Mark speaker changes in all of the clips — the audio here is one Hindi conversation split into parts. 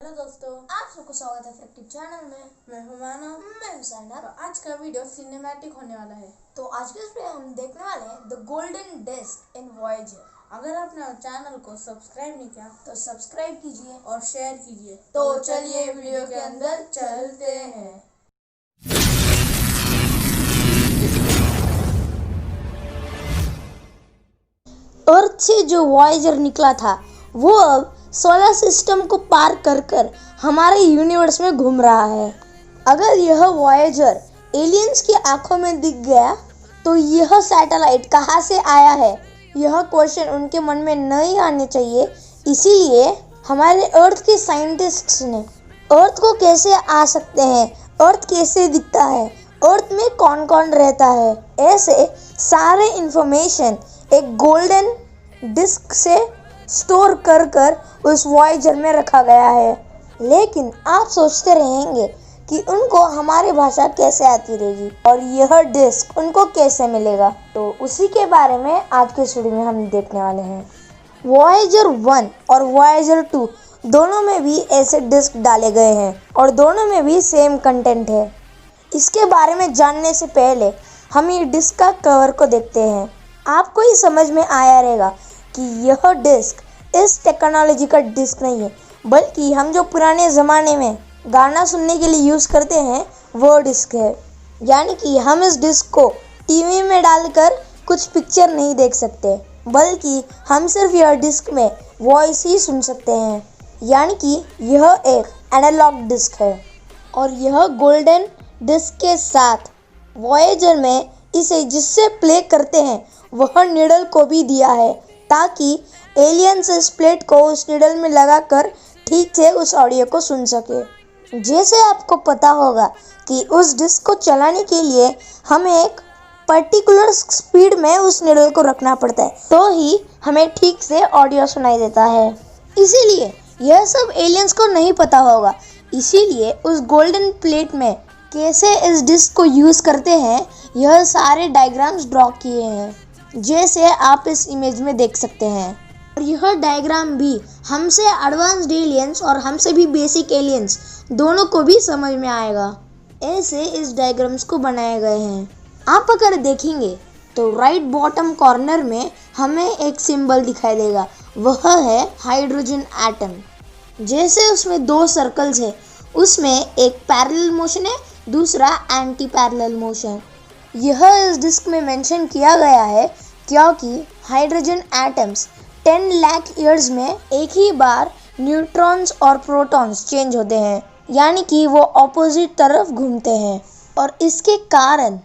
Speaker 1: हेलो दोस्तों,
Speaker 2: आप सबको स्वागत है फैक्टिव चैनल में।
Speaker 1: मैं हूं मानव।
Speaker 2: मैं हूं साइना।
Speaker 1: तो आज का वीडियो सिनेमैटिक होने वाला है।
Speaker 2: तो आज के इस पे हम देखने वाले हैं the golden disc in Voyager.
Speaker 1: अगर आपने चैनल को सब्सक्राइब नहीं किया
Speaker 2: तो सब्सक्राइब कीजिए
Speaker 1: और शेयर कीजिए।
Speaker 2: तो चलिए वीडियो के अंदर चलते हैं। अर्थ से जो वॉयेजर निकला था वो अब सोलर सिस्टम को पार कर हमारे यूनिवर्स में घूम रहा है। अगर यह वॉयेजर एलियंस की आंखों में दिख गया तो यह सैटेलाइट कहाँ से आया है, यह क्वेश्चन उनके मन में नहीं आने चाहिए। इसीलिए हमारे अर्थ के साइंटिस्ट्स ने अर्थ को कैसे आ सकते हैं, अर्थ कैसे दिखता है, अर्थ में कौन कौन रहता है, ऐसे सारे इंफॉर्मेशन एक गोल्डन डिस्क से स्टोर कर उस वॉयेजर में रखा गया है। लेकिन आप सोचते रहेंगे कि उनको हमारी भाषा कैसे आती रहेगी और यह डिस्क उनको कैसे मिलेगा। तो उसी के बारे में आज के वीडियो में हम देखने वाले हैं। वॉयेजर 1 और वॉयेजर 2 दोनों में भी ऐसे डिस्क डाले गए हैं और दोनों में भी सेम कंटेंट है। इसके बारे में जानने से पहले हम ये डिस्क का कवर को देखते हैं। आपको ही समझ में आया रहेगा कि यह डिस्क इस टेक्नोलॉजी का डिस्क नहीं है, बल्कि हम जो पुराने ज़माने में गाना सुनने के लिए यूज़ करते हैं वो डिस्क है। यानी कि हम इस डिस्क को टीवी में डालकर कुछ पिक्चर नहीं देख सकते, बल्कि हम सिर्फ यह डिस्क में वॉइस ही सुन सकते हैं। यानी कि यह एक एनालॉग डिस्क है। और यह गोल्डन डिस्क के साथ वॉयेजर में इसे जिससे प्ले करते हैं वह नीडल को भी दिया है, ताकि एलियंस इस प्लेट को उस नीडल में लगाकर ठीक से उस ऑडियो को सुन सके। जैसे आपको पता होगा कि उस डिस्क को चलाने के लिए हमें एक पर्टिकुलर स्पीड में उस नीडल को रखना पड़ता है, तो ही हमें ठीक से ऑडियो सुनाई देता है। इसीलिए यह सब एलियंस को नहीं पता होगा। इसीलिए उस गोल्डन प्लेट में कैसे इस डिस्क को यूज़ करते हैं, यह सारे डायग्राम्स ड्रॉ किए हैं, जैसे आप इस इमेज में देख सकते हैं। और यह डायग्राम भी हमसे एडवांस्ड एलियंस और हमसे भी बेसिक एलियंस दोनों को भी समझ में आएगा। ऐसे इस डायग्राम्स को बनाए गए हैं। आप अगर देखेंगे तो राइट बॉटम कॉर्नर में हमें एक सिंबल दिखाई देगा, वह है हाइड्रोजन एटम। जैसे उसमें दो सर्कल्स है, उसमें एक पैरेलल मोशन है, दूसरा एंटी पैरेलल मोशन। यह इस डिस्क में मेंशन किया गया है क्योंकि हाइड्रोजन एटम्स 10 लाख ईयर्स में एक ही बार न्यूट्रॉन्स और प्रोटॉन्स चेंज होते हैं, यानी कि वो ऑपोजिट तरफ घूमते हैं। और इसके कारण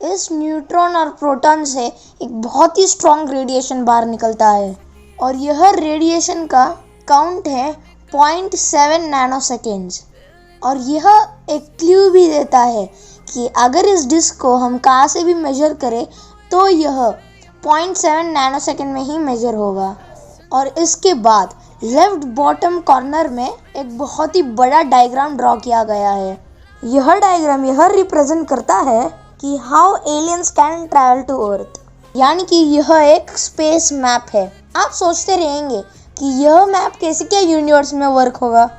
Speaker 2: इस न्यूट्रॉन और प्रोटॉन से एक बहुत ही स्ट्रॉन्ग रेडिएशन बाहर निकलता है। और यह रेडिएशन का काउंट है 0.7 नैनोसेकेंड्स। और यह एक क्लू भी देता है कि अगर इस डिस्क को हम कहाँ से भी मेजर करें तो यह 0.7 नैनोसेकेंड में ही मेजर होगा। और इसके बाद लेफ्ट बॉटम कॉर्नर में एक बहुत ही बड़ा डायग्राम ड्रॉ किया गया है। यह डायग्राम यह रिप्रेजेंट करता है कि how aliens can travel to Earth, यानी कि यह एक स्पेस मैप है। आप सोचते रहेंगे कि यह मैप कैसे क्या यूनिवर्स में वर्क होगा।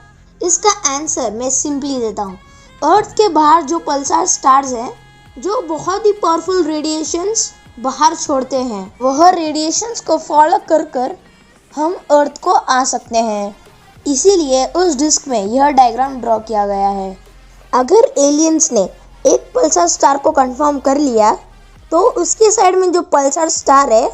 Speaker 2: इसका आंसर मैं सिंपली देता हूँ। अर्थ के बाहर जो पल्सार स्टार्स हैं, जो बहुत ही पावरफुल रेडिएशंस बाहर छोड़ते हैं, वह रेडिएशंस को फॉलो कर हम अर्थ को आ सकते हैं। इसीलिए उस डिस्क में यह डायग्राम ड्रॉ किया गया है। अगर एलियंस ने एक पल्सार स्टार को कंफर्म कर लिया तो उसके साइड में जो पल्सार स्टार है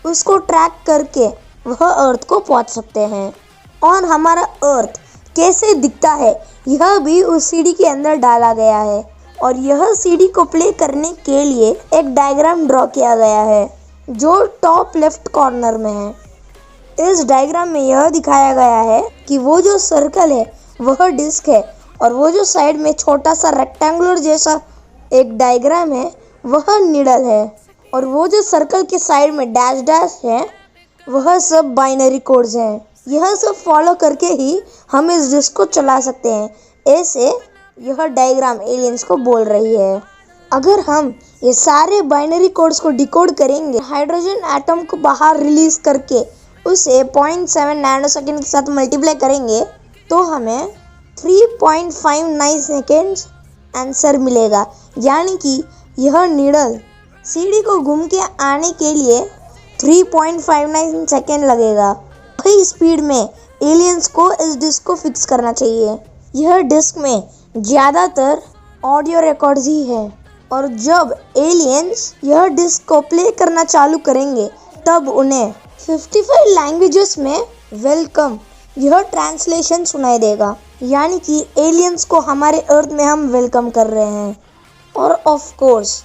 Speaker 2: उसको ट्रैक करके वह अर्थ को पहुंच सकते हैं। और हमारा अर्थ कैसे दिखता है यह भी उस सीडी के अंदर डाला गया है। और यह सीडी को प्ले करने के लिए एक डायग्राम ड्रॉ किया गया है जो टॉप लेफ्ट कॉर्नर में है। इस डायग्राम में यह दिखाया गया है कि वो जो सर्कल है वह डिस्क है, और वो जो साइड में छोटा सा रेक्टेंगुलर जैसा एक डायग्राम है वह नीडल है, और वो जो सर्कल के साइड में डैश डैश है वह सब बाइनरी कोड्स हैं। यह सब फॉलो करके ही हम इस डिस्क को चला सकते हैं, ऐसे यह डायग्राम एलियंस को बोल रही है। अगर हम ये सारे बाइनरी कोड्स को डिकोड करेंगे, हाइड्रोजन एटम को बाहर रिलीज करके उसे 0.7 नैनोसेकंड के साथ मल्टीप्लाई करेंगे तो हमें 3.59 सेकेंड्स आंसर मिलेगा। यानी कि यह नीडल सीढ़ी को घूम के आने के लिए 3.59 सेकेंड लगेगा। वही स्पीड में एलियंस को इस डिस्क को फिक्स करना चाहिए। यह डिस्क में ज़्यादातर ऑडियो रिकॉर्ड्स ही है और जब एलियंस यह डिस्क को प्ले करना चालू करेंगे तब उन्हें 55 लैंग्वेजेस में वेलकम यह ट्रांसलेशन सुनाई देगा। यानी कि एलियंस को हमारे अर्थ में हम वेलकम कर रहे हैं। और ऑफ कोर्स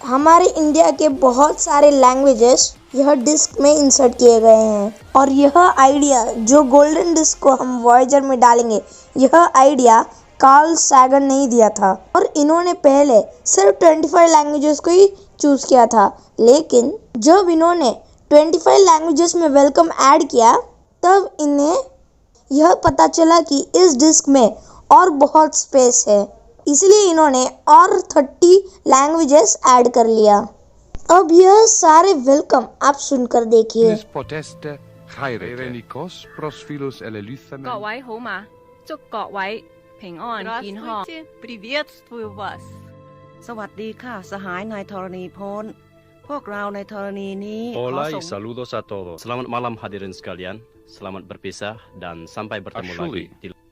Speaker 2: हमारे इंडिया के बहुत सारे लैंग्वेजेस यह डिस्क में इंसर्ट किए गए हैं। और यह आइडिया जो गोल्डन डिस्क को हम वॉयेजर में डालेंगे, यह आइडिया कार्ल सैगन ने ही दिया था और इन्होंने पहले सिर्फ 25 लैंग्वेजेस को ही चूज किया था। लेकिन जब इन्होंने 25 लैंग्वेजेस में वेलकम ऐड किया तब इन्हें यह पता चला कि इस डिस्क में और बहुत स्पेस है, इसलिए इन्होंने और 30 लैंग्वेजेस ऐड कर लिया। अब यह सारे वेलकम आप सुनकर देखिए।
Speaker 3: 各位好嘛，祝各位平安健康。Приветствую вас。
Speaker 4: สวัสดีค่ะสหายนายธรณีพลพวกเราในธรณีนี้ขอ
Speaker 5: Hola
Speaker 4: ส่
Speaker 5: y
Speaker 4: ง
Speaker 5: saludos a todos. Selamat malam hadirin sekalian. Selamat berpisah dan sampai bertemu lagi.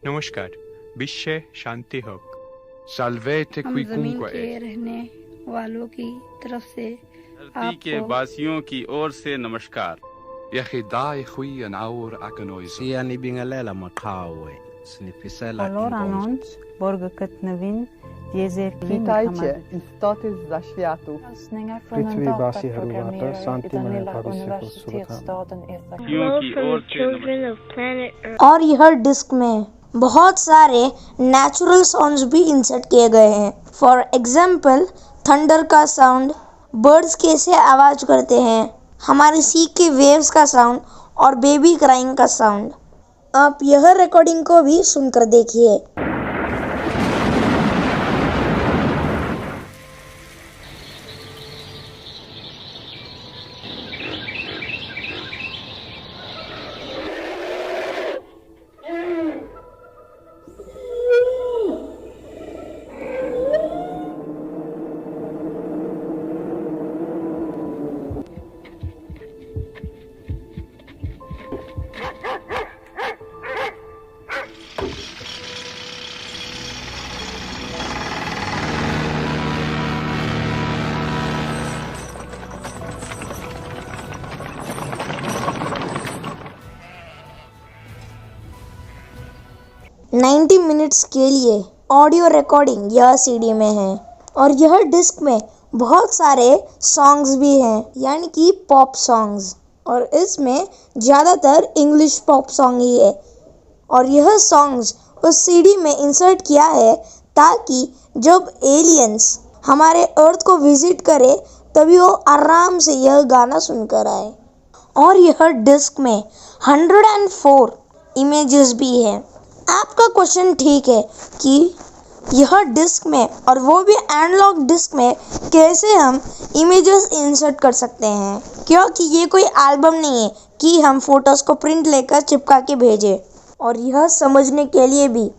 Speaker 6: नमस्कार, विश्व शांति हो।
Speaker 7: Salvete
Speaker 8: हम
Speaker 7: qui
Speaker 8: जमीन
Speaker 7: cunque
Speaker 8: के
Speaker 7: est.
Speaker 8: रहने वालों की तरफ से
Speaker 9: धरती के
Speaker 8: आपको
Speaker 9: वासियों की ओर से नमस्कार।
Speaker 7: Yechidai chui an aur aganoise.
Speaker 10: Siani bingalela makawe, snifisela
Speaker 11: Allora non borgăcăt nevin, diezer
Speaker 12: Vítajte, istoty za światu.
Speaker 11: Prithvibasi
Speaker 9: की ओर से नमस्कार।
Speaker 2: और यह डिस्क में बहुत सारे नेचुरल साउंड्स भी इंसर्ट किए गए हैं। फॉर एग्जाम्पल थंडर का साउंड, बर्ड्स कैसे आवाज करते हैं, हमारे सी के वेव्स का साउंड और बेबी क्राइंग का साउंड। आप यह रिकॉर्डिंग को भी सुनकर देखिए। नाइन्टी मिनट्स के लिए ऑडियो रिकॉर्डिंग यह सीडी में है और यह डिस्क में बहुत सारे सॉन्ग्स भी हैं, यानी कि पॉप सॉन्ग्स, और इसमें ज़्यादातर इंग्लिश पॉप सॉन्ग ही है। और यह सॉन्ग्स उस सीडी में इंसर्ट किया है ताकि जब एलियंस हमारे अर्थ को विजिट करे तभी वो आराम से यह गाना सुनकर आए। और यह डिस्क में 104 इमेजेस भी हैं। आपका क्वेश्चन ठीक है कि यह डिस्क में और वो भी एनालॉग डिस्क में कैसे हम इमेजेस इंसर्ट कर सकते हैं, क्योंकि ये कोई एल्बम नहीं है कि हम फोटोज़ को प्रिंट लेकर चिपका के भेजें। और यह समझने के लिए भी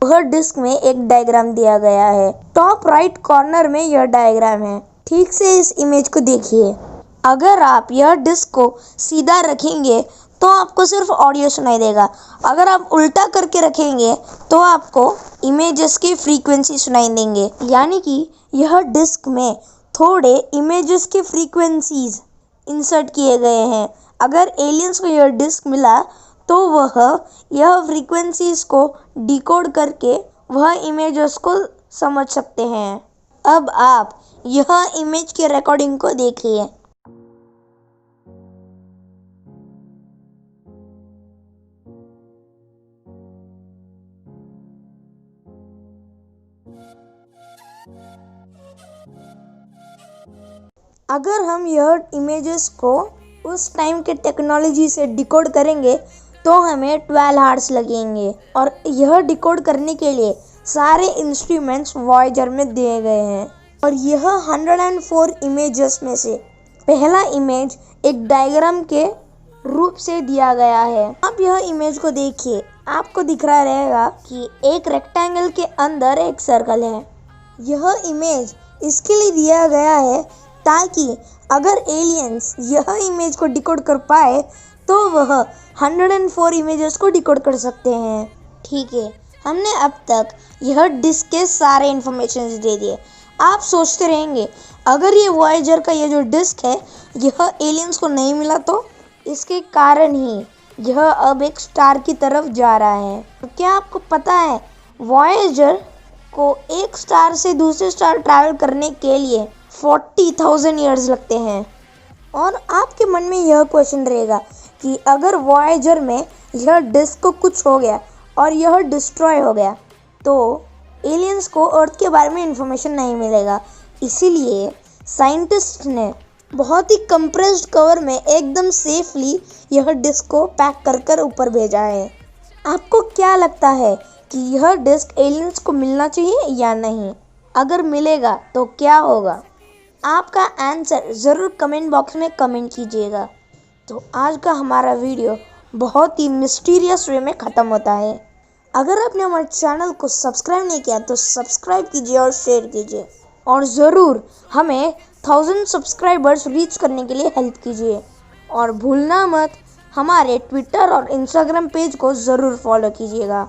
Speaker 2: वह डिस्क में एक डायग्राम दिया गया है। टॉप राइट कॉर्नर में यह डायग्राम है। ठीक से इस इमेज को देखिए। अगर आप यह डिस्क को सीधा रखेंगे तो आपको सिर्फ ऑडियो सुनाई देगा। अगर आप उल्टा करके रखेंगे तो आपको इमेजेस की फ्रीक्वेंसी सुनाई देंगे। यानी कि यह डिस्क में थोड़े इमेजेस के फ्रीक्वेंसीज इंसर्ट किए गए हैं। अगर एलियंस को यह डिस्क मिला तो वह यह फ्रीक्वेंसीज को डिकोड करके वह इमेजेस को समझ सकते हैं। अब आप यह इमेज के रिकॉर्डिंग को देखिए। अगर हम यह इमेजेस को उस टाइम के टेक्नोलॉजी से डिकोड करेंगे तो हमें 12 आवर्स लगेंगे। और यह डिकोड करने के लिए सारे इंस्ट्रूमेंट्स वॉयेजर में दिए गए हैं। और यह 104 इमेजेस में से पहला इमेज एक डायग्राम के रूप से दिया गया है। आप यह इमेज को देखिए। आपको दिख रहा रहेगा कि एक रेक्टेंगल के अंदर एक सर्कल है। यह इमेज इसके लिए दिया गया है ताकि अगर एलियंस यह इमेज को डिकोड कर पाए तो वह 104 इमेजेस को डिकोड कर सकते हैं। ठीक है, हमने अब तक यह डिस्क के सारे इंफॉर्मेशन दे दिए। आप सोचते रहेंगे अगर ये वॉयेजर का ये जो डिस्क है यह एलियंस को नहीं मिला तो इसके कारण ही यह अब एक स्टार की तरफ जा रहा है। तो क्या आपको पता है वॉयेजर को एक स्टार से दूसरे स्टार ट्रैवल करने के लिए 40,000 ईयर्स लगते हैं। और आपके मन में यह क्वेश्चन रहेगा कि अगर वॉयेजर में यह डिस्क को कुछ हो गया और यह डिस्ट्रॉय हो गया तो एलियंस को अर्थ के बारे में इंफॉर्मेशन नहीं मिलेगा। इसीलिए साइंटिस्ट ने बहुत ही कंप्रेस्ड कवर में एकदम सेफली यह डिस्क को पैक कर ऊपर भेजा है। आपको क्या लगता है कि यह डिस्क एलियंस को मिलना चाहिए या नहीं? अगर मिलेगा तो क्या होगा? आपका आंसर ज़रूर कमेंट बॉक्स में कमेंट कीजिएगा। तो आज का हमारा वीडियो बहुत ही मिस्टीरियस वे में ख़त्म होता है। अगर आपने हमारे चैनल को सब्सक्राइब नहीं किया तो सब्सक्राइब कीजिए और शेयर कीजिए और ज़रूर हमें 1000 सब्सक्राइबर्स रीच करने के लिए हेल्प कीजिए। और भूलना मत हमारे ट्विटर और इंस्टाग्राम पेज को ज़रूर फॉलो कीजिएगा।